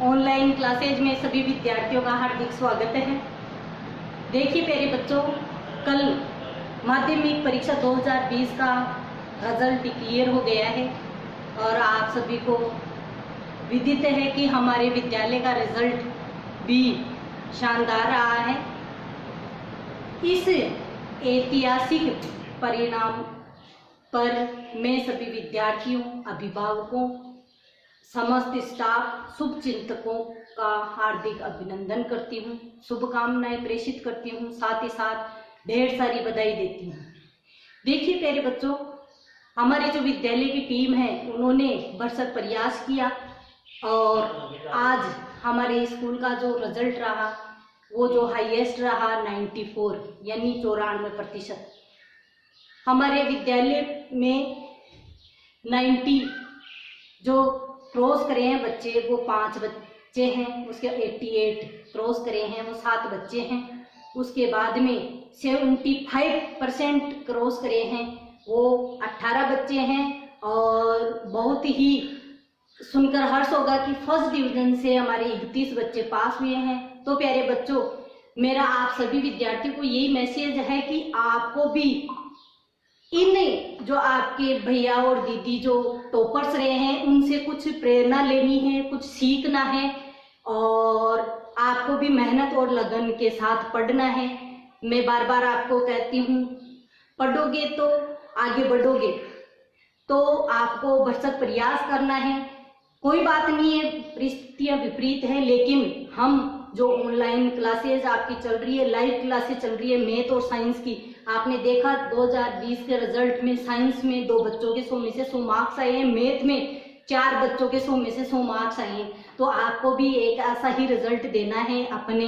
Online classes में सभी विद्यार्थियों का हार्दिक स्वागत है। देखिए प्यारे बच्चों, कल माध्यमिक परीक्षा 2020 का रिजल्ट क्लियर हो गया है और आप सभी को विदित है कि हमारे विद्यालय का रिजल्ट भी शानदार रहा है। इस ऐतिहासिक परिणाम पर मैं सभी विद्यार्थियों, अभिभावकों, समस्त स्टाफ, शुभचिंतकों का हार्दिक अभिनंदन करती हूँ, शुभकामनाएं प्रेषित करती हूँ, साथ ही साथ ढेर सारी बधाई देती हूँ। देखिए प्यारे बच्चों, हमारी जो विद्यालय की टीम है उन्होंने भरसक प्रयास किया और आज हमारे स्कूल का जो रिजल्ट रहा वो जो हाईएस्ट रहा 94 यानी 94%। हमारे विद्यालय में 90 जो क्रॉस करे हैं बच्चे वो 5 बच्चे हैं, उसके 88 क्रॉस करे हैं वो 7 बच्चे हैं। उसके बाद में 75% क्रॉस करे हैं वो 18 बच्चे हैं। और बहुत ही सुनकर हर्ष होगा कि फर्स्ट डिवीजन से हमारे 31 बच्चे पास हुए हैं। तो प्यारे बच्चों, मेरा आप सभी विद्यार्थियों को यही मैसेज है कि आपको भी इन जो आपके भैया और दीदी जो टॉपर्स रहे हैं उनसे कुछ प्रेरणा लेनी है, कुछ सीखना है और आपको भी मेहनत और लगन के साथ पढ़ना है। मैं बार बार आपको कहती हूँ, पढ़ोगे तो आगे बढ़ोगे, तो आपको भरसक प्रयास करना है। कोई बात नहीं है, परिस्थितियाँ विपरीत है, लेकिन हम जो ऑनलाइन क्लासेज आपकी चल रही है, लाइव क्लासेज चल रही है मैथ और साइंस की, आपने देखा 2020 के रिजल्ट में साइंस में 2 बच्चों के 100 में से 100 मार्क्स आए हैं, मैथ में 4 बच्चों के 100 में से 100 मार्क्स आए हैं। तो आपको भी एक ऐसा ही रिजल्ट देना है, अपने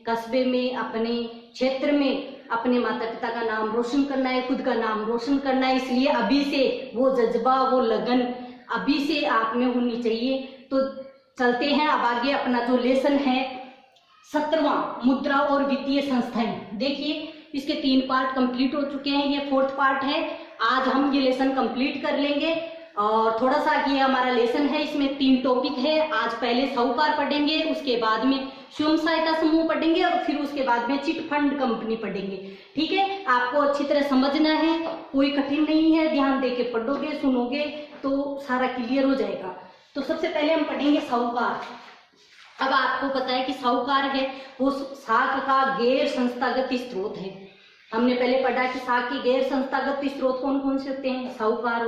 कस्बे में, अपने क्षेत्र में अपने माता पिता का नाम रोशन करना है, खुद का नाम रोशन करना है। इसलिए अभी से वो जज्बा, वो लगन अभी से आप में होनी चाहिए। तो चलते हैं अब आगे। अपना जो लेसन है 17वां मुद्रा और वित्तीय संस्थाएं, देखिए इसके 3 पार्ट कंप्लीट हो चुके हैं, ये 4th पार्ट है। आज हम ये लेसन कंप्लीट कर लेंगे और थोड़ा सा ये हमारा लेसन है, इसमें 3 टॉपिक है। आज पहले साहूकार पढ़ेंगे, उसके बाद में स्वयं सहायता समूह पढ़ेंगे और फिर उसके बाद में चिट फंड कंपनी पढ़ेंगे। ठीक है, आपको अच्छी तरह समझना है, कोई कठिन नहीं है, ध्यान दे के पढ़ोगे, सुनोगे तो सारा क्लियर हो जाएगा। तो सबसे पहले हम पढ़ेंगे साहूकार। अब आपको पता है कि साहूकार है वो साख का गैर संस्थागत स्रोत है। हमने पहले पढ़ा कि साख के गैर संस्थागत स्रोत कौन कौन से होते हैं। साहूकार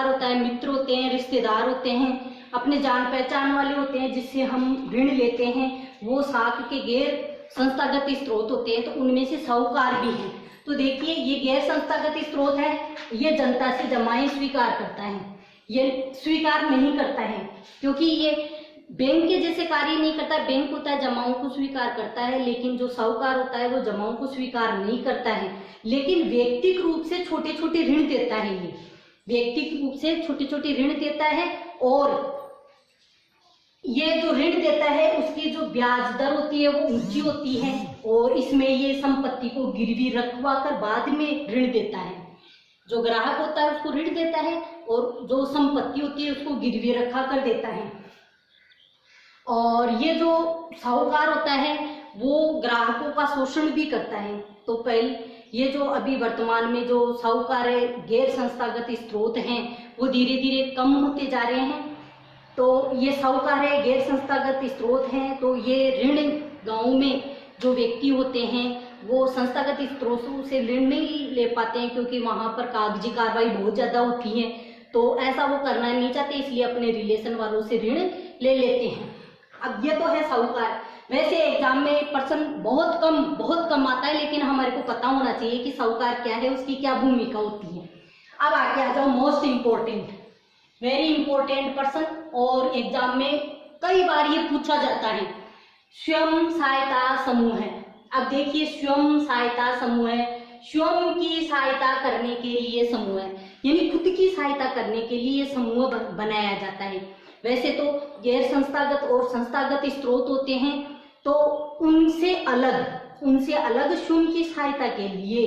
होता है, मित्र होते हैं, रिश्तेदार होते हैं, अपने जान पहचान वाले होते हैं जिससे हम ऋण लेते हैं, वो साख के गैर संस्थागत स्रोत होते हैं। तो उनमें से साहूकार भी है। तो देखिए ये गैर संस्थागत स्रोत है, ये जनता से जमाएं स्वीकार करता है, ये स्वीकार नहीं करता है क्योंकि ये बैंक के जैसे कार्य नहीं करता। बैंक होता है जमाओं को स्वीकार करता है, लेकिन जो साहूकार होता है वो जमाओं को स्वीकार नहीं करता है, लेकिन व्यक्तिगत रूप से छोटे छोटे ऋण देता है। ये व्यक्तिगत रूप से छोटे छोटे ऋण देता है और ये जो ऋण देता है उसकी जो ब्याज दर होती है वो ऊंची होती है और इसमें ये संपत्ति को गिरवी रखवा कर बाद में ऋण देता है। जो ग्राहक होता है उसको ऋण देता है और जो संपत्ति होती है उसको गिरवी रखा कर देता है। और ये जो साहूकार होता है वो ग्राहकों का शोषण भी करता है। तो पहले ये जो अभी वर्तमान में जो साहूकार है, गैर संस्थागत स्रोत हैं, वो धीरे धीरे कम होते जा रहे हैं। तो ये साहूकार है, गैर संस्थागत स्रोत हैं। तो ये ऋण गांव में जो व्यक्ति होते हैं वो संस्थागत स्रोतों से ऋण नहीं ले पाते हैं क्योंकि वहां पर कागजी कार्रवाई बहुत ज्यादा होती है। तो ऐसा वो करना नहीं चाहते, इसलिए अपने रिलेशन वालों से ऋण ले लेते हैं। अब ये तो है साहूकार। वैसे एग्जाम में पर्सन बहुत कम आता है, लेकिन हमारे को पता होना चाहिए कि साहूकार क्या है, उसकी क्या भूमिका होती है। अब आगे आ जाओ most important, very important person, और एग्जाम में कई बार ये पूछा जाता है, स्वयं सहायता समूह है। अब देखिए स्वयं सहायता समूह है, स्वयं की सहायता करने के लिए समूह है, यानी खुद की सहायता करने के लिए समूह बनाया जाता है। वैसे तो गैर संस्थागत और संस्थागत स्रोत होते हैं, तो उनसे अलग स्वयं की सहायता के लिए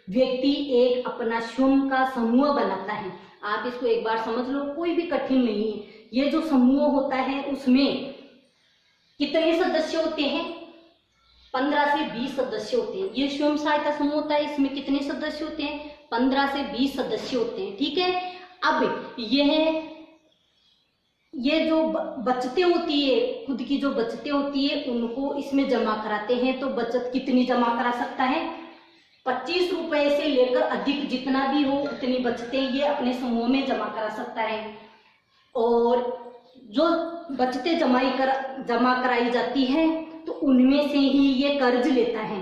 व्यक्ति एक अपना स्वयं का समूह बनाता है। आप इसको एक बार समझ लो, कोई भी कठिन नहीं है। ये जो समूह होता है उसमें कितने सदस्य होते हैं? 15 से 20 सदस्य होते हैं। ये स्वयं सहायता समूह होता है, इसमें कितने सदस्य होते हैं? 15 से 20 सदस्य होते हैं। ठीक है, अब ये जो बचतें होती है, खुद की जो बचतें होती है उनको इसमें जमा कराते हैं। तो बचत कितनी जमा करा सकता है? 25 रुपए से लेकर अधिक जितना भी हो उतनी बचतें ये अपने समूह में जमा करा सकता है। और जो बचतें जमा कराई जाती है तो उनमें से ही ये कर्ज लेता है।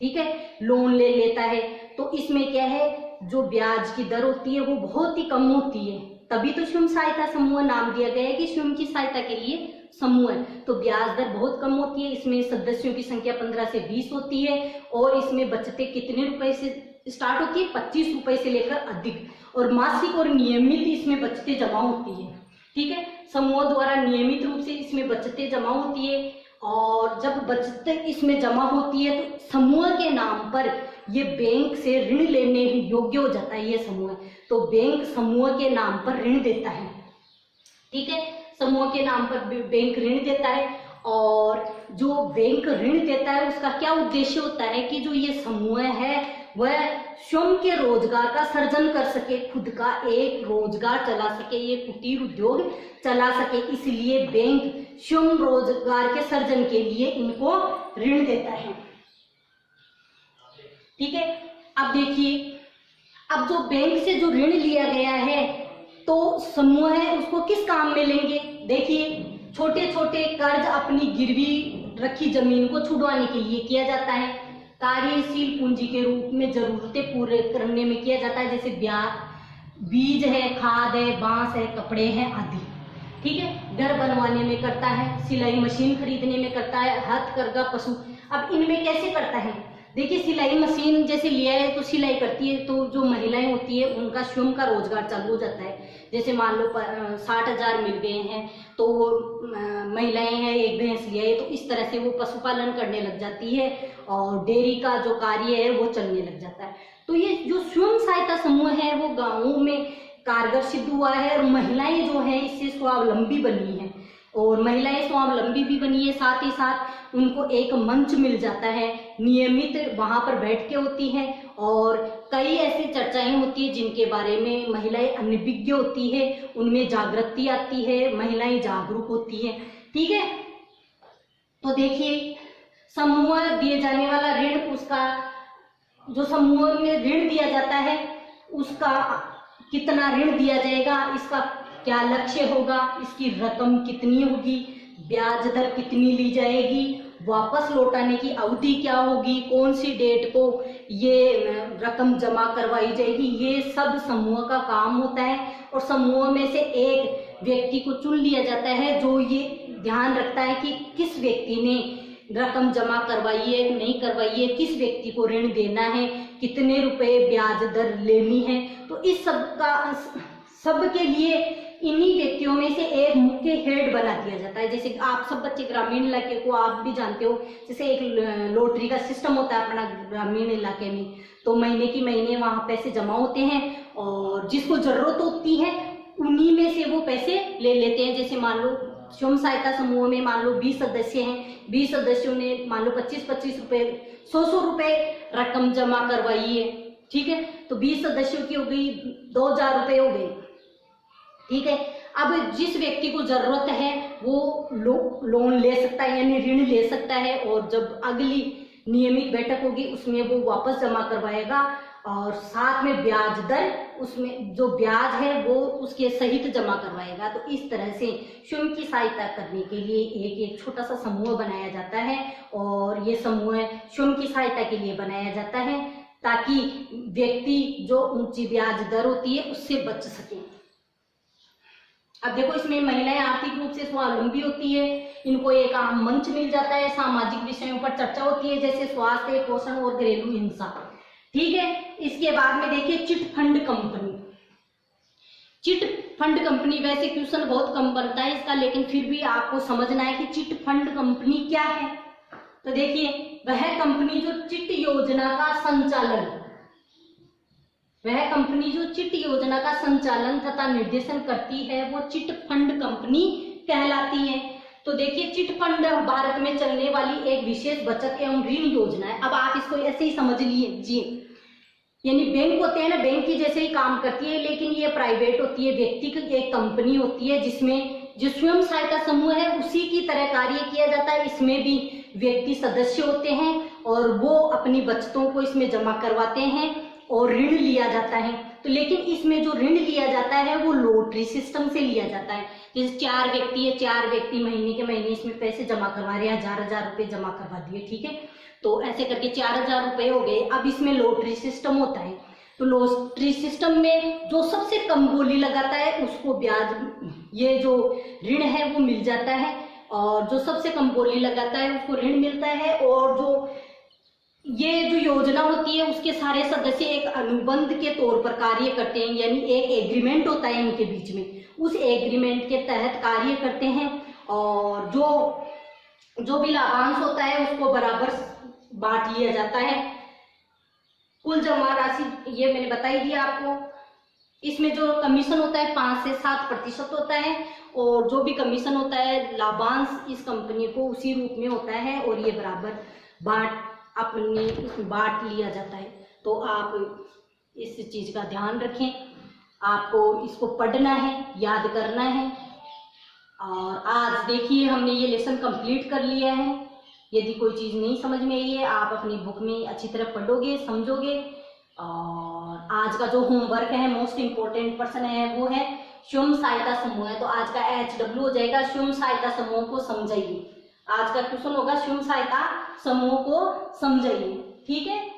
ठीक है, लोन ले लेता है। तो इसमें क्या है, जो ब्याज की दर होती है वो बहुत ही कम होती है, तभी तो स्वयं सहायता समूह नाम दिया गया है कि स्वयं की सहायता के लिए समूह है। तो ब्याज दर बहुत कम होती है, इसमें सदस्यों की संख्या 15 से 20 होती है और इसमें बचतें कितने रुपए से स्टार्ट होती है? 25 रुपए से लेकर अधिक, और मासिक और नियमित इसमें बचतें जमा होती है। ठीक है, समूह द्वारा नियमित रूप से इसमें बचतें जमा होती है और जब बचतें इसमें जमा होती है तो समूह के नाम पर ये बैंक से ऋण लेने योग्य हो जाता है। ये समूह, तो बैंक समूह के नाम पर ऋण देता है। ठीक है, समूह के नाम पर बैंक ऋण देता है और जो बैंक ऋण देता है उसका क्या उद्देश्य होता है कि जो ये समूह है वह स्वयं के रोजगार का सर्जन कर सके, खुद का एक रोजगार चला सके, ये कुटीर उद्योग चला सके। इसलिए बैंक स्वयं रोजगार के सर्जन के लिए इनको ऋण देता है। ठीक है, अब देखिए, अब जो बैंक से जो ऋण लिया गया है तो समूह है उसको किस काम में लेंगे? देखिए, छोटे छोटे कर्ज अपनी गिरवी रखी जमीन को छुड़वाने के लिए किया जाता है, कार्यशील पूंजी के रूप में जरूरतें पूरे करने में किया जाता है, जैसे बीज है, खाद है, बांस है, कपड़े हैं आदि। ठीक है, घर बनवाने में करता है, सिलाई मशीन खरीदने में करता है, हथकरघा पशु। अब इनमें कैसे करता है? देखिए, सिलाई मशीन जैसे लिया है तो सिलाई करती है, तो जो महिलाएं होती है उनका स्वयं का रोजगार चालू हो जाता है। जैसे मान लो 60,000 मिल गए हैं तो वो महिलाएं हैं, एक भैंस लिया है तो इस तरह से वो पशुपालन करने लग जाती है और डेयरी का जो कार्य है वो चलने लग जाता है। तो ये जो स्वयं सहायता समूह है वो गाँवों में कारगर सिद्ध हुआ है और महिलाएं जो है इससे स्वावलंबी बनी है। और महिलाएं स्वावलंबी भी बनी है, साथ ही साथ उनको एक मंच मिल जाता है, नियमित वहां पर बैठ के होती हैं और कई ऐसी चर्चाएं होती है जिनके बारे में महिलाएं अनभिज्ञ होती है, उनमें जागृति आती है, महिलाएं जागरूक होती है। ठीक है, तो देखिए, समूह दिए जाने वाला ऋण, उसका जो समूह में ऋण दिया जाता है उसका कितना ऋण दिया जाएगा, इसका क्या लक्ष्य होगा, इसकी रकम कितनी होगी, ब्याज दर कितनी ली जाएगी, वापस लौटाने की अवधि क्या होगी, कौन सी डेट को ये रकम जमा करवाई जाएगी, ये सब समूह का काम होता है। और समूह में से एक व्यक्ति को चुन लिया जाता है जो ये ध्यान रखता है कि किस व्यक्ति ने रकम जमा करवाई है नहीं करवाई है, किस व्यक्ति को ऋण देना है, कितने रुपए ब्याज दर लेनी है। तो इस सब के लिए इन्हीं व्यक्तियों में से एक मुख्य हेड बना दिया जाता है। जैसे आप सब बच्चे ग्रामीण इलाके को आप भी जानते हो, जैसे एक लॉटरी का सिस्टम होता है अपना ग्रामीण इलाके में, तो महीने की महीने वहां पैसे जमा होते हैं और जिसको जरूरत होती है उन्हीं में से वो पैसे ले लेते हैं। जैसे मान लो स्वयं सहायता समूह में मान लो 20 सदस्य हैं, 20 सदस्यों ने मान लो 25-25 रुपए 100 रुपए रकम जमा करवाई है। ठीक है, तो 20 सदस्यों की हो गई 2000 रुपए हो गए। ठीक है, अब जिस व्यक्ति को जरूरत है वो लोन ले सकता है, यानी ऋण ले सकता है और जब अगली नियमित बैठक होगी उसमें वो वापस जमा करवाएगा और साथ में ब्याज दर, उसमें जो ब्याज है वो उसके सहित जमा करवाएगा। तो इस तरह से स्वयं की सहायता करने के लिए एक छोटा सा समूह बनाया जाता है और ये समूह स्वयं की सहायता के लिए बनाया जाता है ताकि व्यक्ति जो ऊंची ब्याज दर होती है उससे बच सके। अब देखो, इसमें महिलाएं आर्थिक रूप से स्वावलंबी होती है, इनको एक आम मंच मिल जाता है, सामाजिक विषयों पर चर्चा होती है जैसे स्वास्थ्य, पोषण और घरेलू हिंसा। ठीक है, इसके बाद में देखिए chit fund company. Chit fund company, वैसे क्वेश्चन बहुत कम बनता है इसका, लेकिन फिर भी आपको समझना है कि चिट फंड कंपनी क्या है। तो देखिए, वह कंपनी जो चिट योजना का संचालन वह कंपनी जो चिट योजना का संचालन तथा निर्देशन करती है वो चिट फंड कंपनी कहलाती है। तो देखिए, चिट फंड भारत में चलने वाली एक विशेष बचत एवं ऋण योजना है। अब आप इसको ऐसे ही समझ लीजिए, यानी बैंक होते हैं ना, बैंक की जैसे ही काम करती है, लेकिन ये प्राइवेट होती है, व्यक्ति की एक कंपनी होती है जिसमें जो स्वयं सहायता समूह है उसी की तरह कार्य किया जाता है। इसमें भी व्यक्ति सदस्य होते हैं और वो अपनी बचतों को इसमें जमा करवाते हैं और ऋण लिया जाता है। तो लेकिन इसमें जो ऋण लिया जाता है वो लॉटरी सिस्टम से लिया जाता है। जैसे 4 व्यक्ति है, 4 व्यक्ति महीने के महीने इसमें पैसे जमा करवा रहे हैं, 1000 रुपए जमा करवा दिए, ठीक है, तो ऐसे करके 4000 रुपए हो गए। अब इसमें लॉटरी सिस्टम होता है, तो लॉटरी सिस्टम में जो सबसे कम बोली लगाता है उसको ब्याज, ये जो ऋण है वो मिल जाता है, और जो सबसे कम बोली लगाता है उसको ऋण मिलता है। और जो ये जो योजना होती है उसके सारे सदस्य एक अनुबंध के तौर पर कार्य करते हैं, यानी एक एग्रीमेंट होता है इनके बीच में, उस एग्रीमेंट के तहत कार्य करते हैं। और जो भी लाभांश होता है उसको बराबर बांट लिया जाता है। कुल जमा राशि ये मैंने बता ही दिया आपको। इसमें जो कमीशन होता है 5 से 7% होता है, और जो भी कमीशन होता है लाभांश इस कंपनी को उसी रूप में होता है, और ये बराबर बांट लिया जाता है। तो आप इस चीज का ध्यान रखें, आपको इसको पढ़ना है, याद करना है। और आज देखिए हमने ये लेसन कंप्लीट कर लिया है। यदि कोई चीज नहीं समझ में आई है आप अपनी बुक में अच्छी तरह पढ़ोगे, समझोगे। और आज का जो होमवर्क है, मोस्ट इम्पोर्टेंट पर्सन है वो है स्वयं सहायता समूह है, तो आज का HW हो जाएगा स्वयं सहायता समूह को समझाइए। आज का क्वेश्चन होगा स्वयं सहायता समूह को समझाइए, ठीक है।